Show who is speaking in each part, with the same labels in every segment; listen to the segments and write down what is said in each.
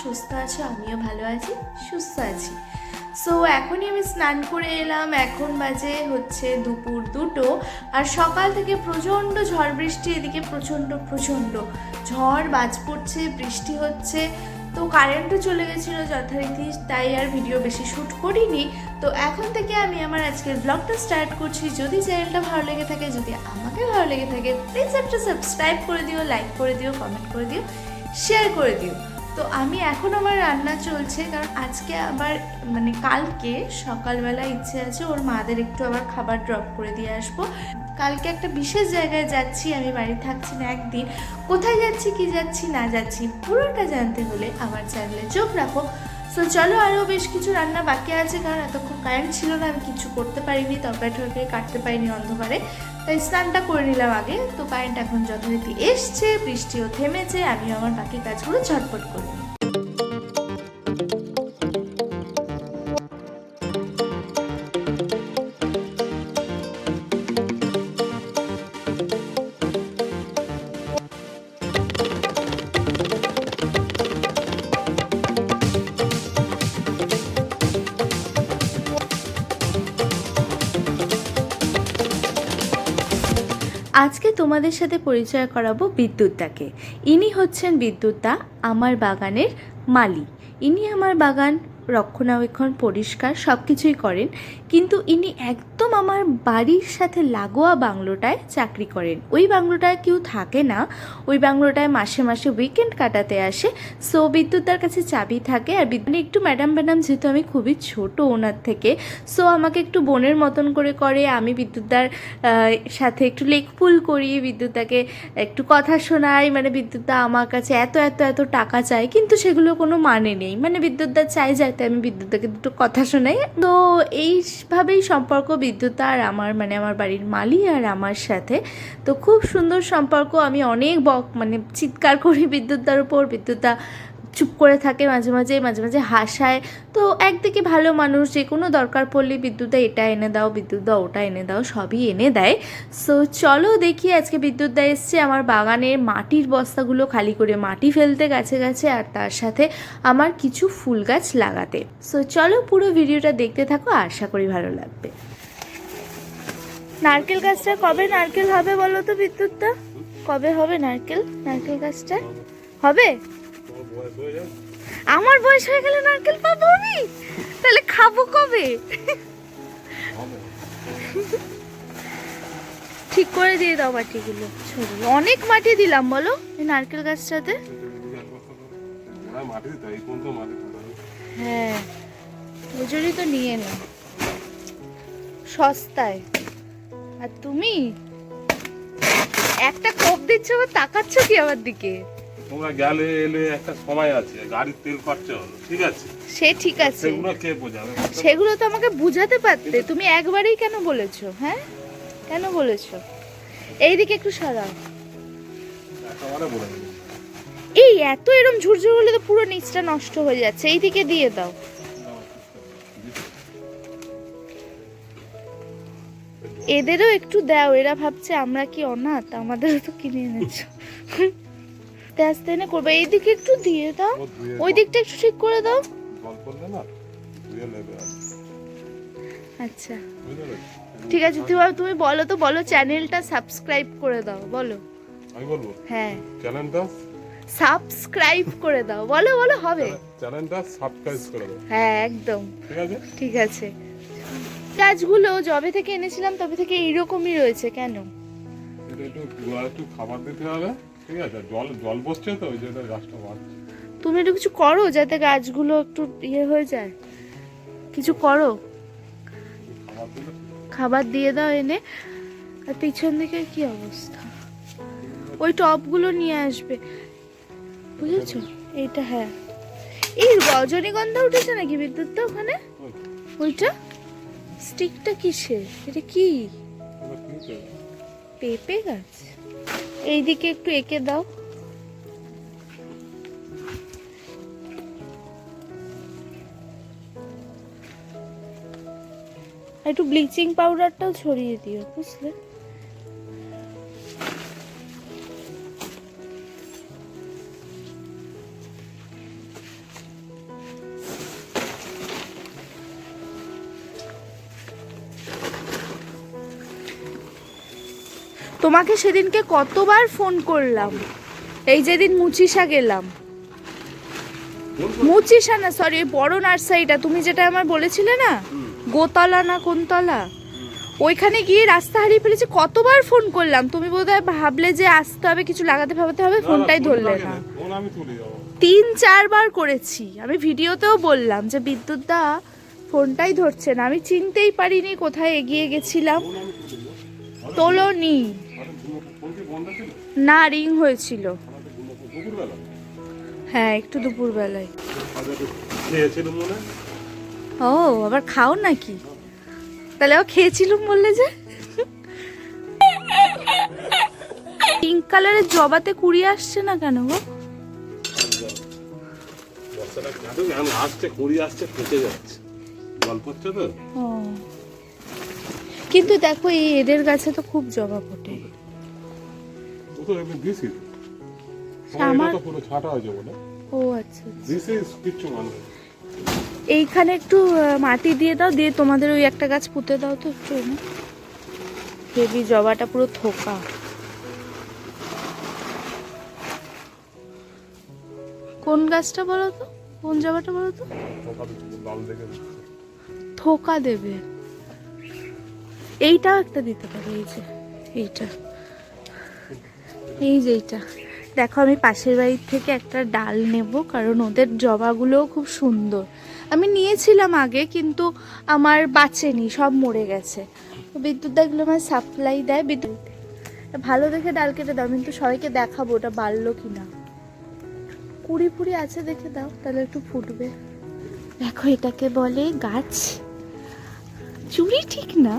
Speaker 1: সুস্থ আছো, আমিও ভালো আছি, সুস্থ আছি। সো এখনই আমি স্নান করে এলাম, এখন বাজে হচ্ছে দুপুর 2টো। আর সকাল থেকে প্রচণ্ড ঝড় বৃষ্টি, এদিকে প্রচণ্ড ঝড় বাজ পড়ছে, বৃষ্টি হচ্ছে। তো কারেন্টও চলে গেছিলো যথারীতি, তাই আর ভিডিও বেশি শ্যুট করিনি। তো এখন থেকে আমি আমার আজকের ব্লগটা স্টার্ট করছি। যদি চ্যানেলটা ভালো লেগে থাকে, যদি আমাকে ভালো লেগে থাকে, প্লিজ একটা সাবস্ক্রাইব করে দিও, লাইক করে দিও, কমেন্ট করে দিও, শেয়ার করে দিও। তো আমি এখন আমার রান্না চলছে, কারণ আজকে আবার মানে কালকে সকালবেলা ইচ্ছে আছে ওর মাদের একটু আবার খাবার ড্রপ করে দিয়ে আসবো। কালকে একটা বিশেষ জায়গায় যাচ্ছি, আমি বাড়ি থাকছি না একদিন। কোথায় যাচ্ছি, কি যাচ্ছি না যাচ্ছি পুরোটা জানতে হলে আমার চ্যানেলে চোখ রাখো। সো চলো, আরও বেশ কিছু রান্না বাকি আছে, কারণ এতক্ষণ কারেন্ট ছিল না, আমি কিছু করতে পারিনি, তরকারি কাটতে পারিনি অন্ধকারে, তাই স্নানটা করে নিলাম আগে। তো কারেন্ট এখন যথারীতি এসছে, বৃষ্টিও থেমেছে, আমি আমার বাকি কাজগুলো ঝটপট করে নিই। আজকে তোমাদের সাথে পরিচয় করাবো বিদ্যুৎদাকে। ইনি হচ্ছেন বিদ্যুৎদা, আমার বাগানের মালি। ইনি আমার বাগান রক্ষণাবেক্ষণ, পরিষ্কার সব কিছুই করেন, কিন্তু ইনি একদম আমার বাড়ির সাথে লাগোয়া বাংলোটায় চাকরি করেন। ওই বাংলোটায় কেউ থাকে না, ওই বাংলোটায় মাসে মাসে উইকেন্ড কাটাতে আসে। সো বিদ্যুৎদার কাছে চাবি থাকে। আর একটু ম্যাডাম যেহেতু আমি খুবই ছোট ওনার থেকে, সো আমাকে একটু বোনের মতন করে। আমি বিদ্যুৎদার সাথে একটু লেকপুল করি, বিদ্যুৎদাকে একটু কথা শোনাই। মানে বিদ্যুৎদা আমার কাছে এত টাকা চায়, কিন্তু সেগুলো কোনো মানে নেই। মানে বিদ্যুৎদা চাই যাতে আমি বিদ্যুৎদাকে দুটো কথা শোনাই। তো এইভাবেই সম্পর্ক বিদ্যুৎদা আর আমার, মানে আমার বাড়ির মালি আর আমার সাথে। তো খুব সুন্দর সম্পর্ক। আমি অনেক মানে চিৎকার করি বিদ্যুৎদার উপর, বিদ্যুৎদা চুপ করে থাকে, মাঝে মাঝে হাসায়। তো একদিকে ভালো মানুষ, যে কোনো দরকার পড়লে বিদ্যুৎদা এটা এনে দাও, বিদ্যুৎদা ওটা এনে দাও, সবই এনে দেয়। সো চলো দেখি, আজকে বিদ্যুৎদা এসছে আমার বাগানের মাটির বস্তাগুলো খালি করে মাটি ফেলতে গাছে, আর তার সাথে আমার কিছু ফুল গাছ লাগাতে। সো চলো পুরো ভিডিওটা দেখতে থাকো, আশা করি ভালো লাগবে। নারকেল গাছটা কবে নারকেল হবে বলো তো বিদ্যুৎদা? কবে হবে নারকেল গাছটা হবে? আমার বয়স হয়ে গেলে নারকেল পাবো আমি? তাহলে খাবো কবে? ঠিক করে দিয়ে দাও মাটিগুলো। অনেক মাটি দিলাম বলো এই নারকেল গাছটাতে। হ্যাঁ, ওই জন্যই তো নিয়ে নাও সস্তায়। আর তুমি একটা কোপ দিচ্ছ, আবার তাকাচ্ছ কি আমার দিকে?
Speaker 2: তোমরা গেলে এলে একটা সময় আছে, গাড়ির তেল খরচা হলো, ঠিক আছে?
Speaker 1: সে ঠিক আছে,
Speaker 2: সেগুলো কে বোঝাবে?
Speaker 1: সেগুলো তো আমাকে বুঝাতে পারতে। তুমি একবারেই কেন বলেছো? হ্যাঁ, কেন বলেছো? এইদিকে একটু সরাও। এই এত এরম ঝুরঝুর হলে তো পুরো নিচটা নষ্ট হয়ে যাচ্ছে। এইদিকে দিয়ে দাও। এদেরও একটু দাও, এরা ভাবছে আমরা কি অনাথ, আমাদেরও তো কিনে এনেছো। আস্তে এনে করবে। এইদিকে একটু দিয়ে দাও, ওই দিকটা একটু ঠিক করে দাও। আচ্ছা ঠিক আছে, তুমি বলো তো, বলো চ্যানেলটা সাবস্ক্রাইব করে দাও, বলো।
Speaker 2: আমি বলবো?
Speaker 1: হ্যাঁ,
Speaker 2: চ্যানেলটা
Speaker 1: সাবস্ক্রাইব করে দাও, বলো হবে।
Speaker 2: চ্যানেলটা সাবস্ক্রাইব করে দাও।
Speaker 1: হ্যাঁ একদম ঠিক আছে। গাছগুলো যবে থেকে এনেছিলাম তবে থেকে এইরকমই রয়েছে কেন?
Speaker 2: এটা একটু খাবার দিতে হবে, ঠিক আছে? জল বসছে তো, ওই জন্য গাছটা বাড়ছে।
Speaker 1: তুমি একটু কিছু করো যাতে গাছগুলো একটু ইয়ে হয়ে যায়, কিছু করো। খাবার দিয়ে দাও এনে। আর পিছন দিকে কি অবস্থা? ওই টবগুলো নিয়ে আসবে, বুঝেছো? এইটা হ্যাঁ, এই রজনীগন্ধা উঠেছে নাকি বিদ্যুৎ ওখানে? ওইটা স্টিকটা কিসের? এটা কি? পেঁপে গাছ। এইদিকে একটু এঁকে দাও। একটু ব্লিচিং পাউডারটাও ছড়িয়ে দিও, বুঝলে? তোমাকে সেদিনকে কতবার ফোন করলাম, এই যেদিন মুচিসা গেলাম, মুচিসা না সরি বড় নার্সারিটা তুমি যেটা আমার বলেছিলে না, গোতলা না কোনতলা, ওইখানে গিয়ে রাস্তা হারিয়ে ফেলেছি, কতবার ফোন করলাম, তুমি বোধহয় ভাবলে যে আসতে হবে কিছু লাগাতে ভাবতে হবে, ফোনটাই ধরলে না। 3-4 বার করেছি, আমি ভিডিওতেও বললাম যে বিদ্যুৎ দা ফোনটাই ধরছে না, আমি চিনতেই পারিনি কোথায় এগিয়ে গেছিলাম। তোলোনি না, রিং হয়েছিল, হ্যাঁ একটু দুপুর বেলায়। ও আবার খাও নাকি? তাহলে ও খেয়েছিলুম বললে যে। পিঙ্ক কালারের জবাতে কুড়ি আসছে না কেন গো? কিন্তু দেখো এই এদের গাছে তো খুব জবা ফোটে। ও আচ্ছা, এইখানে একটু মাটি দিয়ে দাও, দিয়ে তোমাদের ওই একটা গাছ পুঁতে দাও তো একটু। হেভি জবাটা পুরো থোকা। কোন গাছটা বলো তো, কোন জবাটা বলো তো? থোকা দেবে, এইটাও একটা দিতে পারো, এই যে এইটা, এই যে এইটা দেখো, আমি পাশের বাড়ির থেকে একটা ডাল নেব, কারণ ওদের জবাগুলোও খুব সুন্দর। আমি নিয়েছিলাম আগে কিন্তু আমার বাঁচেনি, সব মরে গেছে। বিদ্যুৎ দাগুলো আমার সাপ্লাই দেয়, বিদ্যুৎ ভালো দেখে ডাল কেটে দাও, কিন্তু সবাইকে দেখাবো ওটা বাড়লো কিনা। কুড়ি ফুড়ি আছে দেখে দাও, তাহলে একটু ফুটবে। দেখো এটাকে বলে গাছ চুরি, ঠিক না?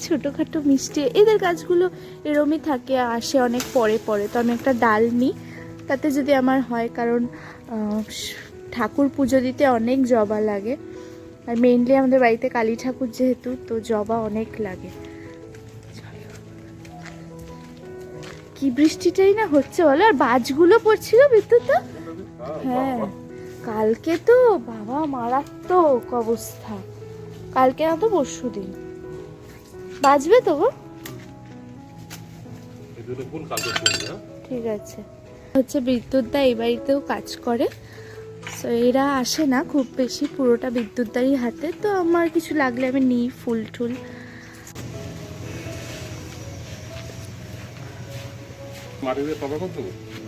Speaker 1: ছোটখাটো মিষ্টি এদের গাছগুলো এরমই থাকে, আসে অনেক পরে পরে। তো আমি একটা ডাল নিই, তাতে যদি আমার হয়, কারণ ঠাকুর পুজো দিতে অনেক জবা লাগে, আর মেইনলি আমাদের বাড়িতে কালী ঠাকুর যেহেতু, তো জবা অনেক লাগে। কি বৃষ্টিটাই না হচ্ছে বলো, আর বাজগুলো পড়ছিল বিদ্যুৎ। হ্যাঁ কালকে তো বাবা মারাত্মক অবস্থা, কালকে না তো পরশু দিন বাজবে তো গো। ঠিক আছে, হচ্ছে বিদ্যুৎ দা এই বাড়িতেও কাজ করে, তো এরা আসে না খুব বেশি, পুরোটা বিদ্যুৎ দারই হাতে। তো আমার কিছু লাগলে আমি নিই, ফুল টুল।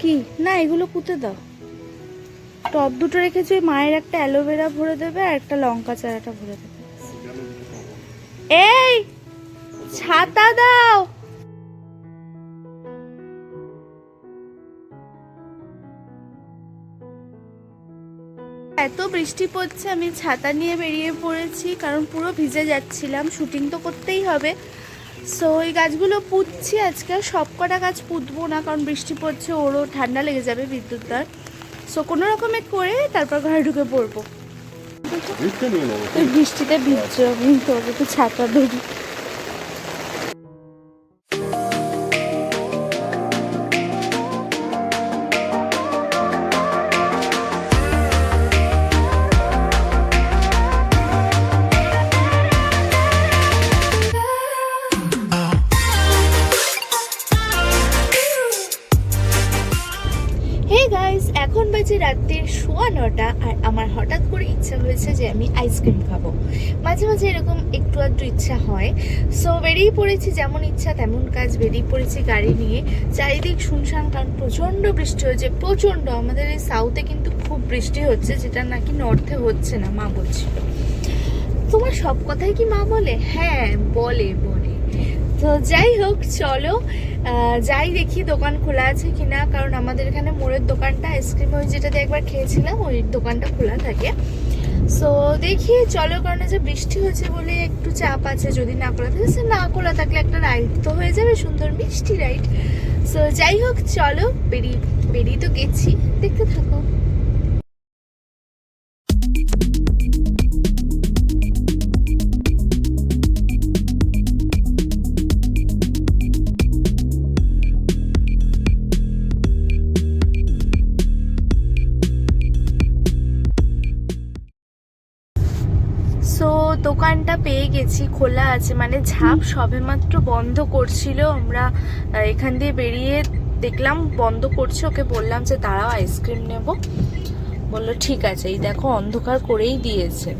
Speaker 1: কি না এগুলো পুঁতে দাও, টব দুটো রেখেছি, মায়ের একটা অ্যালোভেরা ভরে দেবে আর একটা লঙ্কা চারাটা ভরে দেবে। এই ছাতা দাও। এত বৃষ্টি পড়ছে, আমি ছাতা নিয়ে বেরিয়ে পড়েছি, কারণ পুরো ভিজে যাচ্ছিলাম, শুটিং তো করতেই হবে। সো এই গাছগুলো পুঁতছি আজকে, সব কটা গাছ পুঁতবো না, কারণ বৃষ্টি পড়ছে, ওরও ঠান্ডা লেগে যাবে বিদ্যুৎদার। সো কোনো রকমে করে তারপর ঘরে ঢুকে পড়বো। বৃষ্টিতে ভিজছো, আমি তোকে তো ছাতা ধরি। এখন বাজে রাতের 9:15, আর আমার হঠাৎ করে ইচ্ছা হয়েছে যে আমি আইসক্রিম খাবো। মাঝে মাঝে এরকম একটু আধটু ইচ্ছা হয়। সো বেরিয়ে পড়েছি, যেমন ইচ্ছা তেমন কাজ, বেরিয়ে পড়েছি গাড়ি নিয়ে। চারিদিক শুনশান, কারণ প্রচণ্ড বৃষ্টি হচ্ছে, প্রচণ্ড। আমাদের এই সাউথে কিন্তু খুব বৃষ্টি হচ্ছে, যেটা নাকি নর্থে হচ্ছে না, মা বলছিল। তোমার সব কথাই কি মা বলে? হ্যাঁ বলে বলে। তো যাই হোক, চলো যাই দেখি দোকান খোলা আছে কিনা, কারণ আমাদের এখানে মোড়ের দোকানটা, আইসক্রিম ওই যেটাতে একবার খেয়েছিলাম, ওই দোকানটা খোলা থাকে। সো দেখি চলো, কারণ যে বৃষ্টি হচ্ছে বলে একটু চাপ আছে, যদি না খোলা থাকে, না খোলা থাকলে একটা রাইড তো হয়ে যাবে, সুন্দর মিষ্টি রাইড। সো যাই হোক চলো, বেরিয়ে তো গেছি, দেখতে থাকো। সো দোকানটা পেয়ে গেছি, খোলা আছে, মানে ঝাঁপ সবেমাত্র বন্ধ করছিল। আমরা এখান দিয়ে বেরিয়ে দেখলাম বন্ধ করছে, ওকে বললাম যে দাঁড়াও আইসক্রিম নেব, বললো ঠিক আছে। এই দেখো অন্ধকার করেই দিয়েছে।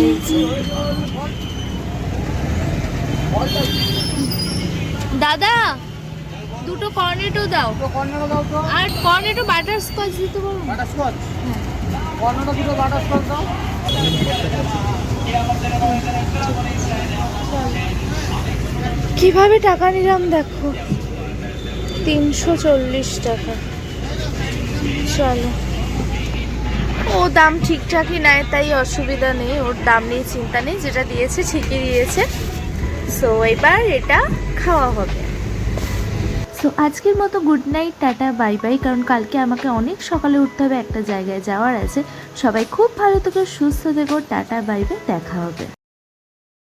Speaker 1: এই যে দাদা দুটো কর্নেটো দাও, আর কর্নেটো বাটারস্কচ দিতে পারো? বাটারস্কচ, কর্নেটো দুটো বাটারস্কচ দাও। কিভাবে টাকা নিলাম দেখো, 340 টাকা। চলো, ও দাম ঠিকঠাকই নেয়, তাই অসুবিধা নেই, ওর দাম নিয়ে চিন্তা নেই, যেটা দিয়েছে ঠিকই দিয়েছে। সো এবার এটা খাওয়া হবে। সো আজকের মতো good night, tata, bye bye, কারণ কালকে আমাকে অনেক সকালে উঠতে হবে, একটা জায়গায় যাওয়ার আছে। সবাই খুব ভালো থেকো, সুস্থ থেকো, টাটা, বাই বাই, দেখা হবে।